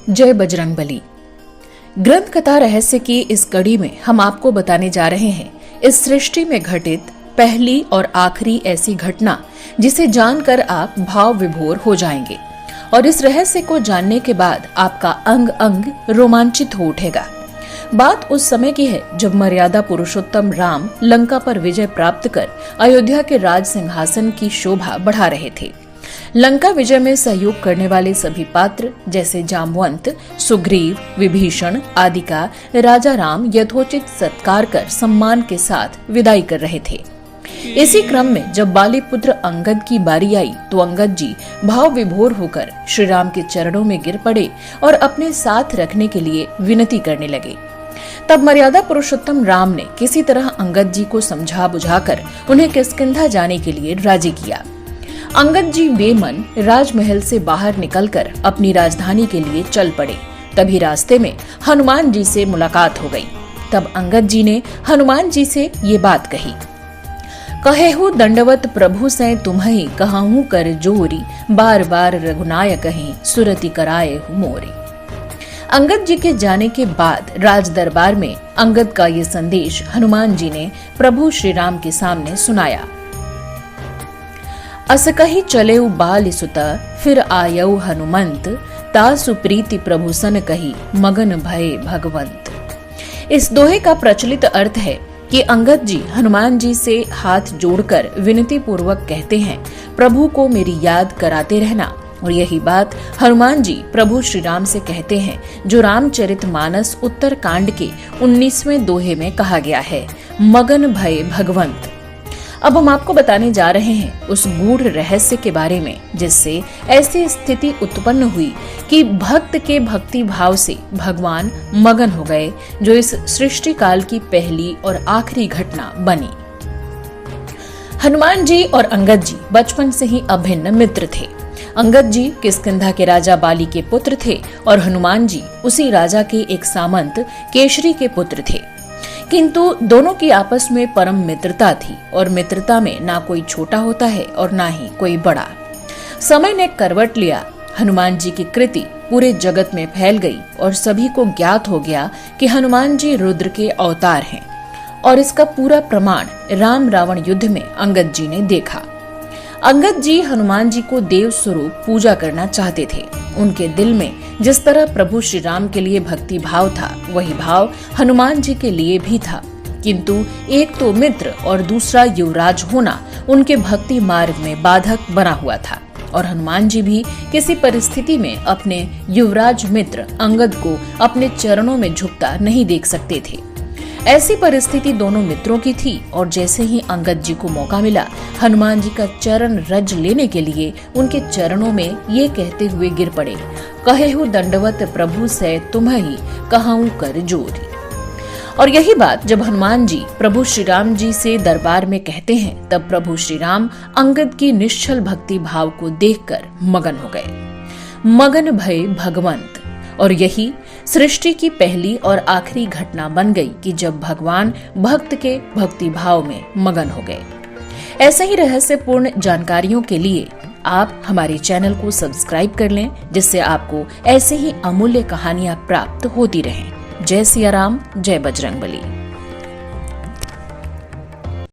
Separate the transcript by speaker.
Speaker 1: जय बजरंगबली। ग्रंथ कथा रहस्य की इस कड़ी में हम आपको बताने जा रहे हैं इस सृष्टि में घटित पहली और आखिरी ऐसी घटना जिसे जानकर आप भाव विभोर हो जाएंगे और इस रहस्य को जानने के बाद आपका अंग अंग रोमांचित हो उठेगा। बात उस समय की है जब मर्यादा पुरुषोत्तम राम लंका पर विजय प्राप्त कर अयोध्या के राज सिंहासन की शोभा बढ़ा रहे थे। लंका विजय में सहयोग करने वाले सभी पात्र जैसे जामवंत, सुग्रीव, विभीषण आदि का राजा राम यथोचित सत्कार कर सम्मान के साथ विदाई कर रहे थे। इसी क्रम में जब बाली पुत्र अंगद की बारी आई तो अंगद जी भाव विभोर होकर श्री राम के चरणों में गिर पड़े और अपने साथ रखने के लिए विनती करने लगे। तब मर्यादा पुरुषोत्तम राम ने किसी तरह अंगद जी को समझा बुझाकर उन्हें किष्किंधा जाने के लिए राजी किया। अंगद जी बेमन राजमहल से बाहर निकलकर अपनी राजधानी के लिए चल पड़े। तभी रास्ते में हनुमान जी से मुलाकात हो गई। तब अंगद जी ने हनुमान जी से ये बात कही, कहेहु दंडवत प्रभु से तुम्हि कहूँ कर जोरी, बार बार रघुनायक कहीं सुरति कराए हूँ मोरी। अंगद जी के जाने के बाद राज दरबार में अंगद का ये संदेश हनुमान जी ने प्रभु श्री राम के सामने सुनाया। अस कही चले बाल सुता, फिर आयऊ हनुमंत, तासु प्रीति प्रभु सन कही मगन भय भगवंत। इस दोहे का प्रचलित अर्थ है कि अंगद जी हनुमान जी से हाथ जोड़कर विनती पूर्वक कहते हैं, प्रभु को मेरी याद कराते रहना। और यही बात हनुमान जी प्रभु श्री राम से कहते हैं जो रामचरितमानस उत्तर कांड के 19वें दोहे में कहा गया है, मगन भय भगवंत। अब हम आपको बताने जा रहे हैं उस गूढ़ रहस्य के बारे में जिससे ऐसी स्थिति उत्पन्न हुई कि भक्त के भक्ति भाव से भगवान मगन हो गए, जो इस सृष्टि काल की पहली और आखिरी घटना बनी। हनुमान जी और अंगद जी बचपन से ही अभिन्न मित्र थे। अंगद जी किष्किंधा के राजा बाली के पुत्र थे और हनुमान जी उसी राजा के एक सामंत केशरी के पुत्र थे। किंतु दोनों की आपस में परम मित्रता थी और मित्रता में ना कोई छोटा होता है और ना ही कोई बड़ा। समय ने करवट लिया, हनुमान जी की कृति पूरे जगत में फैल गई और सभी को ज्ञात हो गया कि हनुमान जी रुद्र के अवतार हैं और इसका पूरा प्रमाण राम रावण युद्ध में अंगद जी ने देखा। अंगद जी हनुमान जी को देव स्वरूप पूजा करना चाहते थे। उनके दिल में जिस तरह प्रभु श्री राम के लिए भक्ति भाव था, वही भाव हनुमान जी के लिए भी था। किंतु एक तो मित्र और दूसरा युवराज होना उनके भक्ति मार्ग में बाधक बना हुआ था और हनुमान जी भी किसी परिस्थिति में अपने युवराज मित्र अंगद को अपने चरणों में झुकता नहीं देख सकते थे। ऐसी परिस्थिति दोनों मित्रों की थी और जैसे ही अंगद जी को मौका मिला हनुमान जी का चरण रज लेने के लिए उनके चरणों में ये कहते हुए गिर पड़े, कहेहु दंडवत प्रभु से तुम्हि कहूँ कर जोरी। और यही बात जब हनुमान जी प्रभु श्री राम जी से दरबार में कहते हैं तब प्रभु श्री राम अंगद की निश्चल भक्ति भाव को देखकर मगन हो गए। मगन भय भगवंत। और यही सृष्टि की पहली और आखिरी घटना बन गई कि जब भगवान भक्त के भक्ति भाव में मगन हो गए। ऐसे ही रहस्यपूर्ण जानकारियों के लिए आप हमारे चैनल को सब्सक्राइब कर लें, जिससे आपको ऐसे ही अमूल्य कहानियां प्राप्त होती रहें। जय सिया राम, जय बजरंगबली।